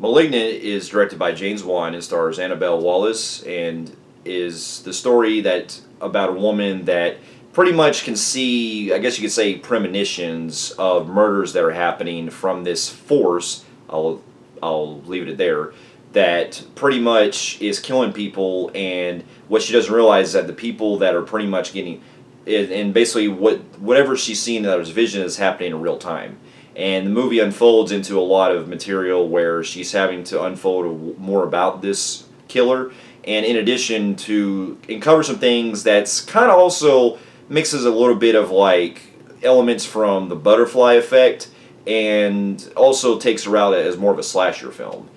Malignant is directed by James Wan and stars Annabelle Wallis, and is the story that about a woman that pretty much can see, I guess you could say, premonitions of murders that are happening from this force. I'll leave it there. That pretty much is killing people, and what she doesn't realize is that the people that are pretty much getting, and basically whatever she's seeing in that vision is happening in real time. And the movie unfolds into a lot of material where she's having to unfold more about this killer, and in addition to uncover some things that's kind of also mixes a little bit of like elements from the Butterfly Effect, and also takes her out as more of a slasher film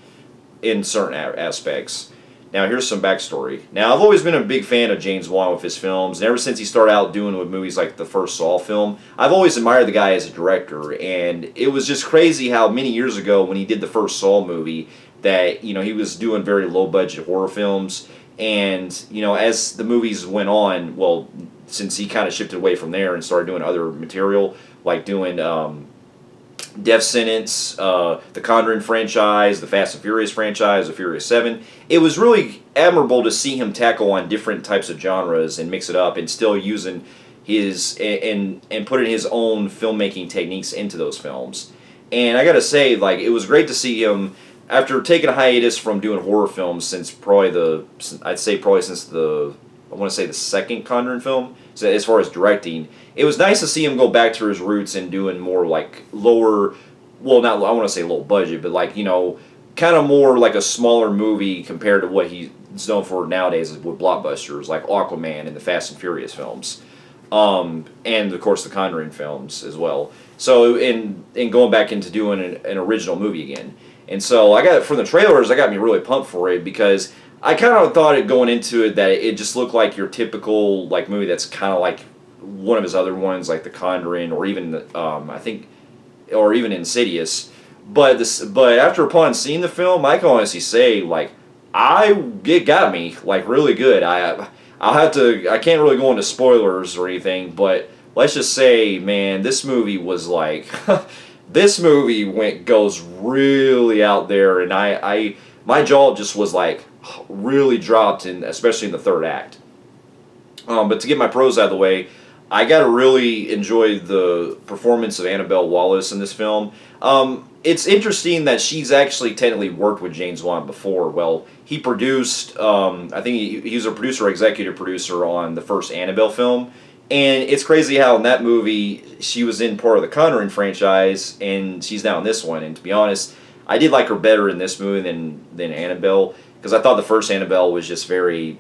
in certain aspects. Now, here's some backstory. Now, I've always been a big fan of James Wan with his films, and ever since he started out doing with movies like the first Saw film, I've always admired the guy as a director, and it was just crazy how many years ago when he did the first Saw movie that, he was doing very low-budget horror films, and, as the movies went on, well, since he kind of shifted away from there and started doing other material, like doing Death Sentence, the Conjuring franchise, the Fast and Furious franchise, the Furious 7. It was really admirable to see him tackle on different types of genres and mix it up and still using his and putting his own filmmaking techniques into those films. And I gotta say, like, it was great to see him after taking a hiatus from doing horror films since probably since the I want to say the second Conjuring film. So as far as directing, it was nice to see him go back to his roots and doing more like lower, well, not I want to say low budget, but like kind of more like a smaller movie compared to what he's known for nowadays with blockbusters like Aquaman and the Fast and Furious films, and of course the Conjuring films as well. So in going back into doing an original movie again, and so I got from the trailers, I got me really pumped for it because I kind of thought it going into it that it just looked like your typical like movie that's kind of like one of his other ones, like The Conjuring, or even I think, or even Insidious. But after upon seeing the film, I can honestly say like it got me like really good. I can't really go into spoilers or anything, but let's just say, man, this movie was like this movie goes really out there, and my jaw just was like really dropped, especially in the third act. But to get my pros out of the way, I got to really enjoy the performance of Annabelle Wallis in this film. It's interesting that she's actually technically worked with James Wan before. Well, he produced, I think he was a producer, executive producer on the first Annabelle film. And it's crazy how in that movie, she was in part of the Conjuring franchise, and she's now in this one. And to be honest, I did like her better in this movie than Annabelle, because I thought the first Annabelle was just very,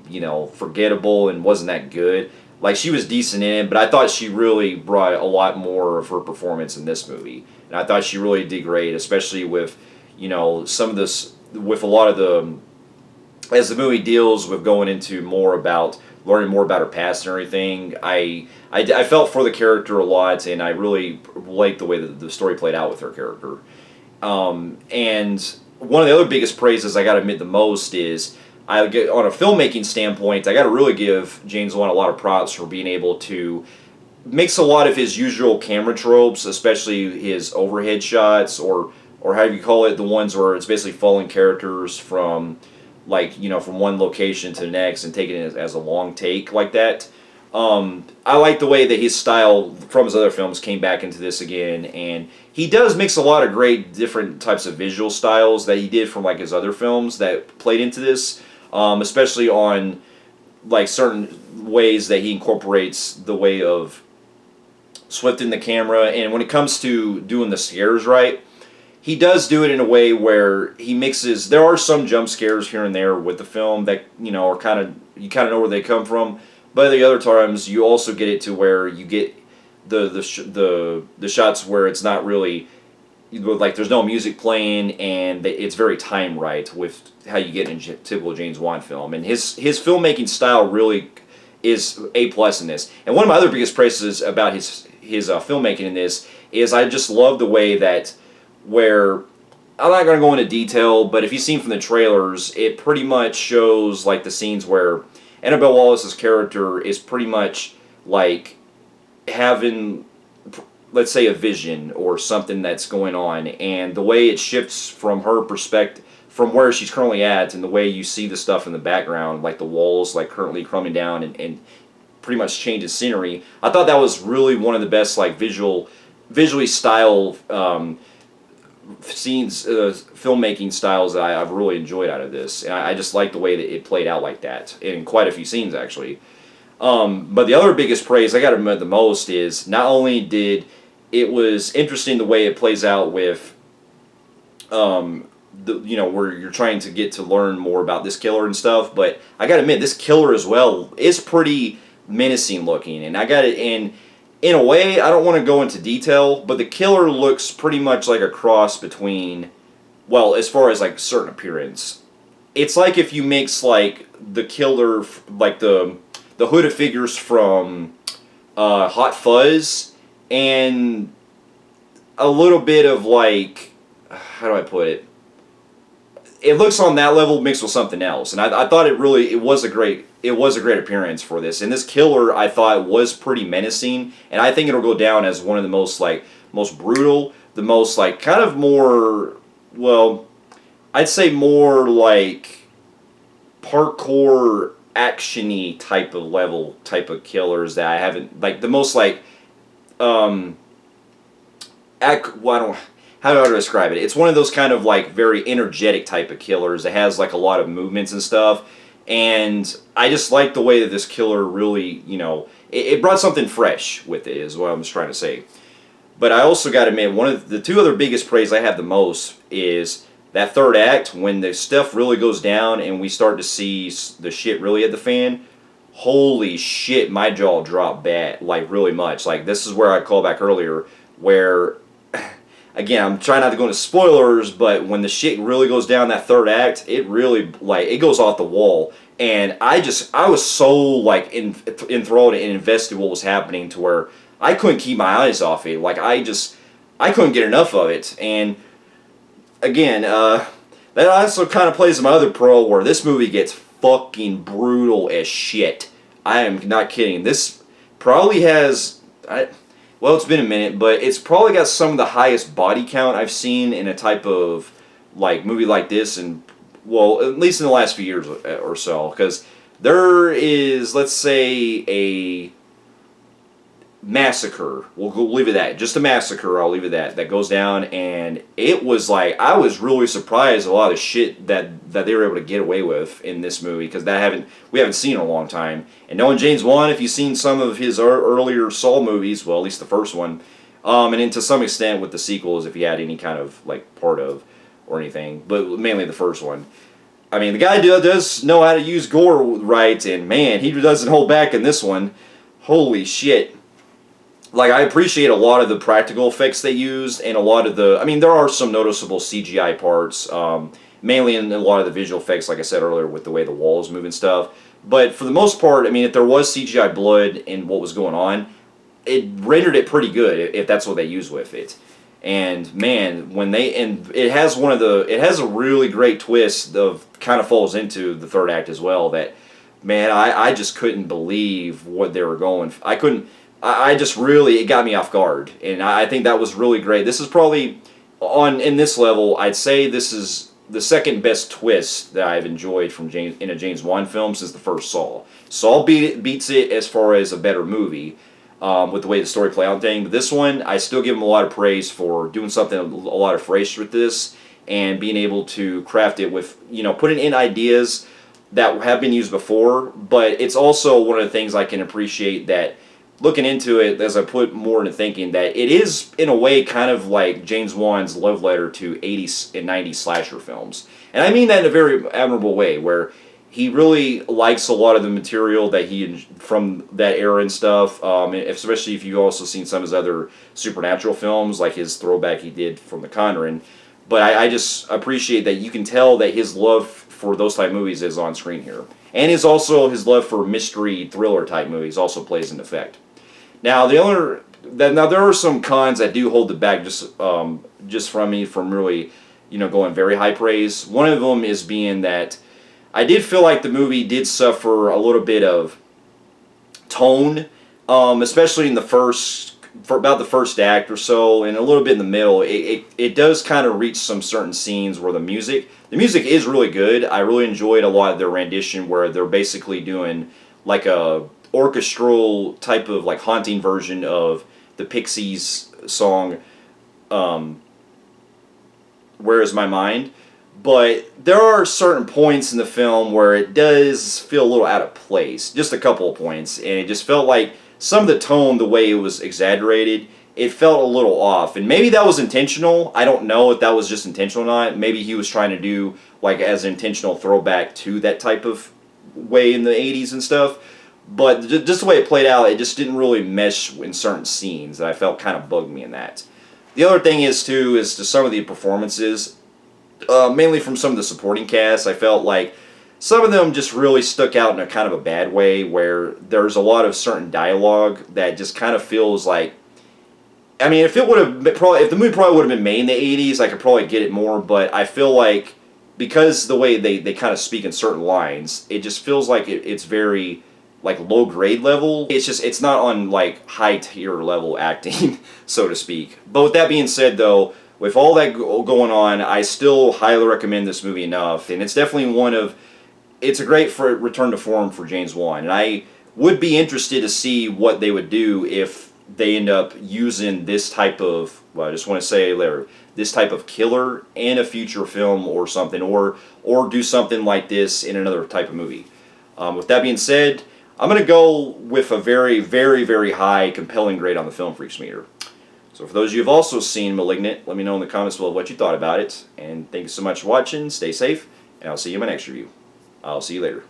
forgettable and wasn't that good. Like, she was decent in it, but I thought she really brought a lot more of her performance in this movie. And I thought she really did great, especially with, some of this, with a lot of the, as the movie deals with going into learning more about her past and everything, I felt for the character a lot, and I really liked the way that the story played out with her character. And one of the other biggest praises I got to admit the most is, on a filmmaking standpoint, I got to really give James Wan a lot of props for being able to mix a lot of his usual camera tropes, especially his overhead shots, or how you call it, the ones where it's basically following characters from, like, from one location to the next and taking it as a long take like that. I like the way that his style from his other films came back into this again, and he does mix a lot of great different types of visual styles that he did from like his other films that played into this, especially on like certain ways that he incorporates the way of swifting the camera, and when it comes to doing the scares right, he does do it in a way where he mixes. There are some jump scares here and there with the film that are kind of you kind of know where they come from. But the other times, you also get it to where you get the shots where it's not really, like, there's no music playing, and it's very time right with how you get in a typical James Wan film. And his filmmaking style really is A+ in this. And one of my other biggest praises about his filmmaking in this is I just love the way that where I'm not going to go into detail, but if you've seen from the trailers, it pretty much shows like the scenes where Annabelle Wallis's character is pretty much like having, let's say, a vision or something that's going on, and the way it shifts from her perspective, from where she's currently at, and the way you see the stuff in the background, like the walls like currently crumbling down, and pretty much changes scenery. I thought that was really one of the best like visually style scenes, filmmaking styles that I've really enjoyed out of this. And I just like the way that it played out like that in quite a few scenes actually. But the other biggest praise I got to admit the most is not only did it was interesting the way it plays out with where you're trying to get to learn more about this killer and stuff, but I gotta admit this killer as well is pretty menacing looking, and in a way I don't want to go into detail, but the killer looks pretty much like a cross between, well, as far as like certain appearance, it's like if you mix like the killer, like the hooded figures from Hot Fuzz and a little bit of like, how do I put it? It looks on that level mixed with something else, and I thought it was a great appearance for this. And this killer I thought was pretty menacing, and I think it'll go down as one of the most brutal, the most like kind of more, well, I'd say more like parkour action-y type of killers that I haven't, like the most like how do I describe it? It's one of those kind of like very energetic type of killers that has like a lot of movements and stuff. And I just like the way that this killer really, it brought something fresh with it, is what I'm just trying to say. But I also got to admit, one of the two other biggest praise I have the most is that third act, when the stuff really goes down and we start to see the shit really hit the fan. Holy shit, my jaw dropped bad, like really much. Like this is where I called back earlier, where again, I'm trying not to go into spoilers, but when the shit really goes down that third act, it really, like, it goes off the wall. And I was so, like, enthralled and invested in what was happening to where I couldn't keep my eyes off it. Like, I couldn't get enough of it. And, again, that also kind of plays my other pro where this movie gets fucking brutal as shit. I am not kidding. This probably has... Well, it's been a minute, but it's probably got some of the highest body count I've seen in a type of like movie like this, and well, at least in the last few years or so, because there is, let's say, a massacre. We'll leave it at that. Just a massacre. I'll leave it at that. That goes down, and it was like I was really surprised a lot of the shit that they were able to get away with in this movie, because we haven't seen in a long time. And knowing James Wan, if you've seen some of his earlier Saw movies, well, at least the first one, and then to some extent with the sequels, if he had any kind of like part of or anything, but mainly the first one. I mean, the guy does know how to use gore right, and man, he doesn't hold back in this one. Holy shit. Like, I appreciate a lot of the practical effects they used, and a lot of the... I mean, there are some noticeable CGI parts, mainly in a lot of the visual effects, like I said earlier, with the way the walls move and stuff. But for the most part, I mean, if there was CGI blood in what was going on, it rendered it pretty good, if that's what they used with it. And, man, it has a really great twist of kind of falls into the third act as well, that, man, I just couldn't believe what they were going... it got me off guard, and I think that was really great. This is probably, in this level, I'd say this is the second best twist that I've enjoyed in a James Wan film since the first Saw. Saw beats it as far as a better movie, with the way the story played out and thing, but this one, I still give him a lot of praise for doing something a lot of fresh with this, and being able to craft it with, putting in ideas that have been used before, but it's also one of the things I can appreciate that looking into it, as I put more into thinking, that it is, in a way, kind of like James Wan's love letter to 80s and 90s slasher films. And I mean that in a very admirable way, where he really likes a lot of the material that from that era and stuff, especially if you've also seen some of his other supernatural films, like his throwback he did from The Conjuring. But I just appreciate that you can tell that his love for those type of movies is on screen here. And his love for mystery thriller type movies also plays into effect. Now there are some cons that do hold it back just from me from really, going very high praise. One of them is being that I did feel like the movie did suffer a little bit of tone, especially in the first for about the first act or so, and a little bit in the middle, it does kind of reach some certain scenes where the music is really good. I really enjoyed a lot of their rendition where they're basically doing like a orchestral type of like haunting version of the Pixies song, Where Is My Mind? But there are certain points in the film where it does feel a little out of place. Just a couple of points. And it just felt like some of the tone, the way it was exaggerated, it felt a little off. And maybe that was intentional. I don't know if that was just intentional or not. Maybe he was trying to do like as an intentional throwback to that type of way in the 80s and stuff. But just the way it played out, it just didn't really mesh in certain scenes that I felt kind of bugged me in that. The other thing is, too, is to some of the performances, mainly from some of the supporting cast, I felt like some of them just really stuck out in a kind of a bad way, where there's a lot of certain dialogue that just kind of feels like, I mean, if it would have probably, if the movie probably would have been made in the 80s, I could probably get it more, but I feel like because the way they kind of speak in certain lines, it just feels like it's very like low grade level. It's not on like high tier level acting, so to speak. But with that being said, though, with all that going on, I still highly recommend this movie enough, and it's definitely it's a great return to form for James Wan, and I would be interested to see what they would do if they end up using this type of, well, I just want to say there, this type of killer in a future film or something, or do something like this in another type of movie. With that being said, I'm going to go with a very, very, very high compelling grade on the Film Freaks meter. So for those of you who have also seen Malignant, let me know in the comments below what you thought about it. And thank you so much for watching. Stay safe, and I'll see you in my next review. I'll see you later.